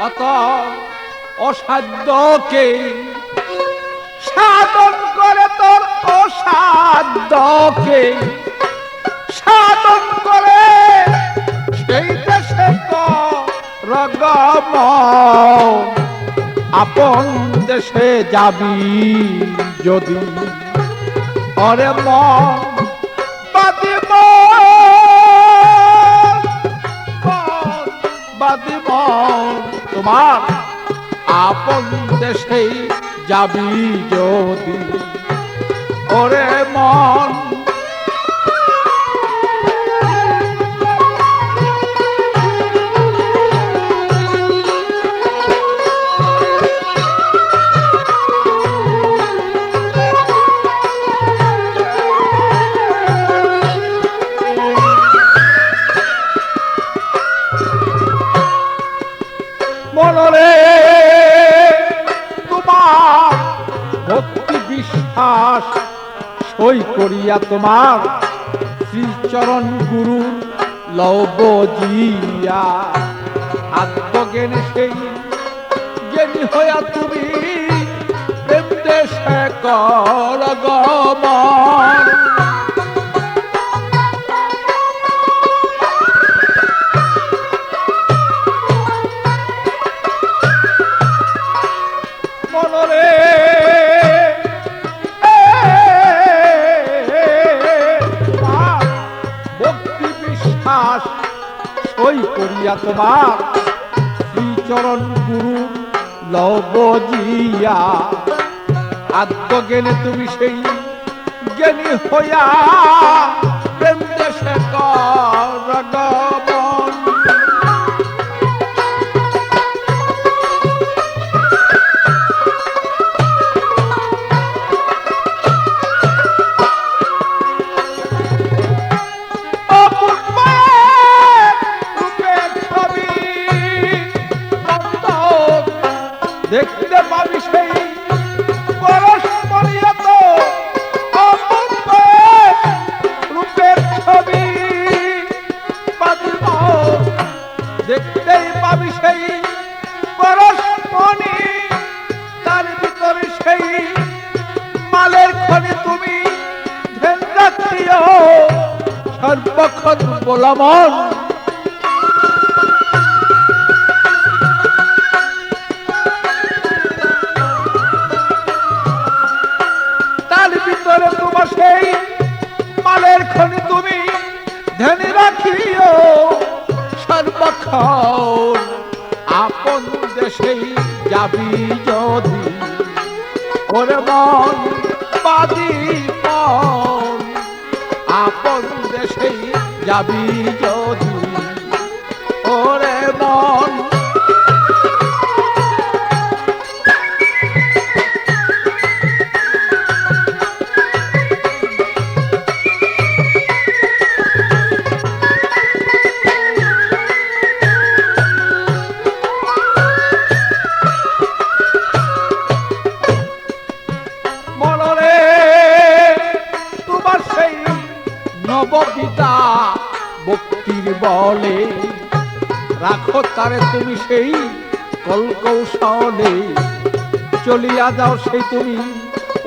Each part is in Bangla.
অত অসাধ্যকে সাধন করে, তোর অসাধ্যকে সাধন করে সেই দেশে রগম আপন দেশে যাবি যদি অরে মন বাদিব বাদিব তোমার আপন দেশে যাবি যদি ওরে মন মনরে তোমার ভক্তি বিশ্বাস সই করিয়া তোমার শ্রীচরণ গুরু লব জিয়া আত্মজ্ঞানে সেই জ্ঞানী হইয়া তুমি প্রেম দেশে কর গমন সই করিয়া তোমার শ্রীচরণ গুরু লব জিয়া আত্মজ্ঞানে তুমি সেই জ্ঞানী হইয়া প্রেম দেশে কর গমন দেখতে পাবি সেই পরস্পরিয়ত রূপের ছবি দেখতেই পাবি সেই পরস্পরি তার ভিতরে সেই মালের খনি তুমি ধ্যান রাখিও সর্বক্ষণ বলমন তোমার সেই মালের খনি তুমি ধ্যানে রাখিও সর্বক্ষণ আপন দেশে যাবি যদি ওরে মন বাদিব আপন দেশে যাবি যদি ওরে মন নববিতা ভক্তির বলে রাখো তারে তুমি সেই কলকৌশলে চলিয়া যাও সেই তুমি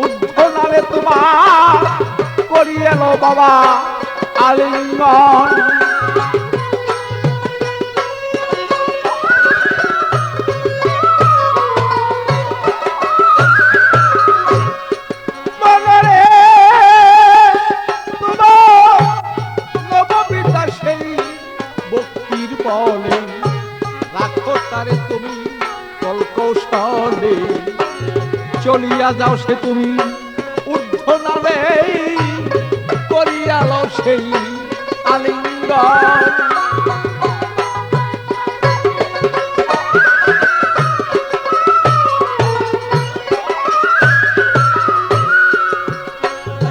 উদ্ধনারে তোমার করিয়ে লো বাবা আলিঙ্গন রাখো তারে তুমি কলকৌশলে চলিয়া যাও সে তুমি ঊর্ধ্ব নামে করিয়া লও সেই আলিঙ্গন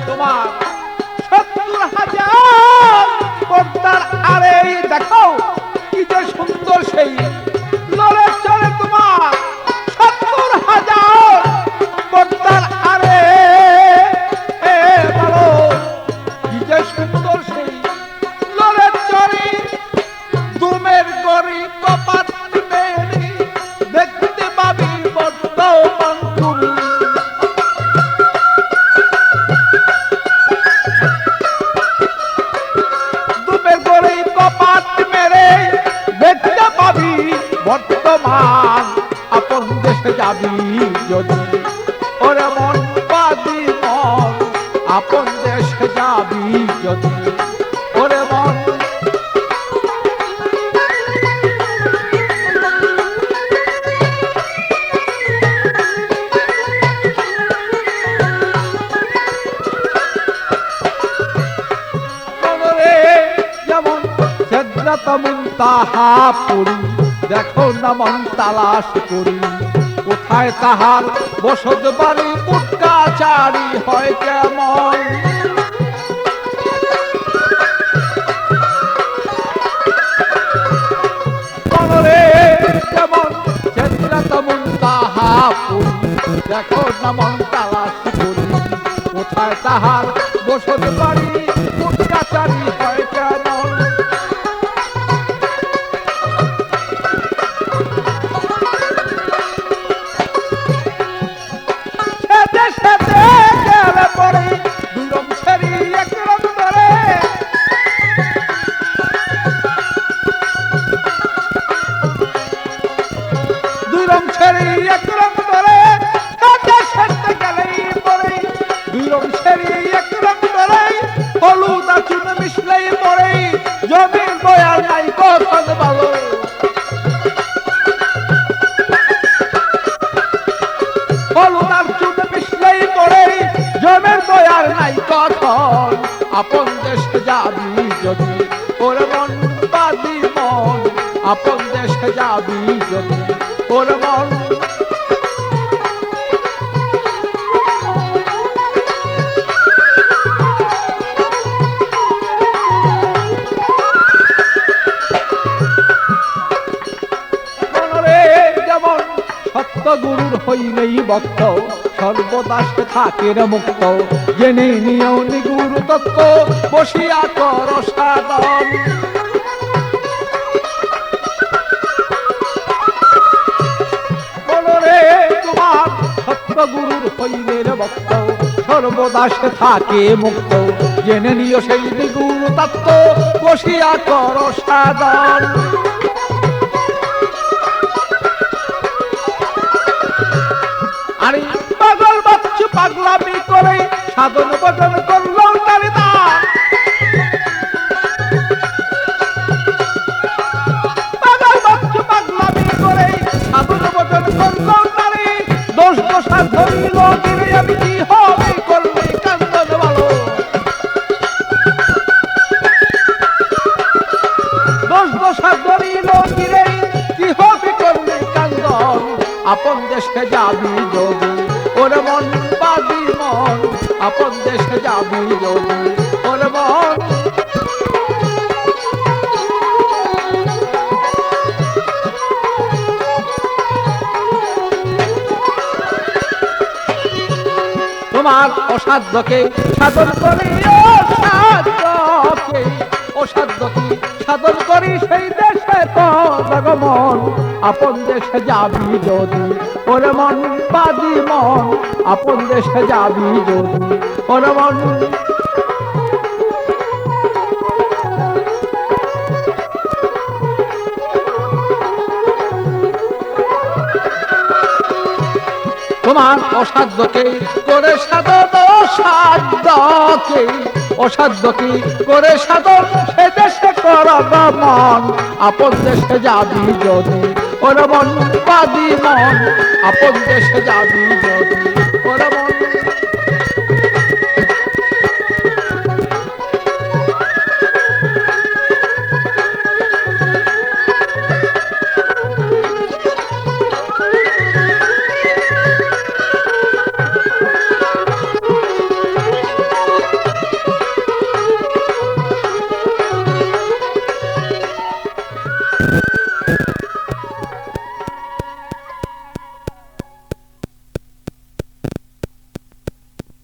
তোমার ৭০,০০০ পর্দার আরে দেখো কি যে সুন্দর সেই লড়ে চলে তোমার ৭০,০০০ পর্দার আরে বলো কি যে সুন্দর সেই লড়ে চলে বর্তমান আপন দেশে যাবি যদি ওরে মন বাদি মন আপন দেশে যাবি যদি ওরে মন তাহা পড়ি দেখো না মন তালাশ করি কোথায় তাহার বসত বাড়ি উটকাচারি হয় কেমন যেমন মন তাহা পড়ি দেখো না মন তালাশ করি কোথায় তাহার বসত বাড়ি উটকাচারি হয় কেমন আপন দেশে যাবি যদি ওর মন বাদি মন আপন দেশে যাবি যদি ওর মন যেমন সত্য গুরুর হইলেই ভক্ত সর্বদাস থাকে মুক্ত জেনে নিয়েও নিগুরু তত্ত্ব বসিয়া কর সাধন বলরে তোমার সত্য গুরুর হইলে ভক্ত সর্বদাস থাকে মুক্ত জেনে নিও সেই নিগুরু তত্ত্ব বসিয়া কর সাধন আরে পাগল বাচ্চু পাগলামি করে সাধন ভজন করলো নারী পাগল বাচ্চু পাগলামি করে সাধন ভজন করলো নারী দোষ দোষা ধরিল গিরে আমি কি হবে করলে কান্দন ভালো দোষ দোষা ধরিল গিরে কি হবে করলে কান্দন আপন দেশে যাবি যদি ওর মন বাদি মন আপন দেশে যাবি যদি ওর মন তোমার অসাধ্যকে সাধন করি অসাধ্যকে সাধন করি সেই দেশে তো জগমন আপন দেশে যাবি যদি ওর মন বাদি মন আপন দেশে যাবি যদি ওর মন তোমার অসাধ্যকে করে সাধন অসাধ্যকে করে সাধন সে দেশে কর মন আপন দেশে যাবি যদি ওর মন বাদি মন আপন দেশে যাবি যদি ওর মন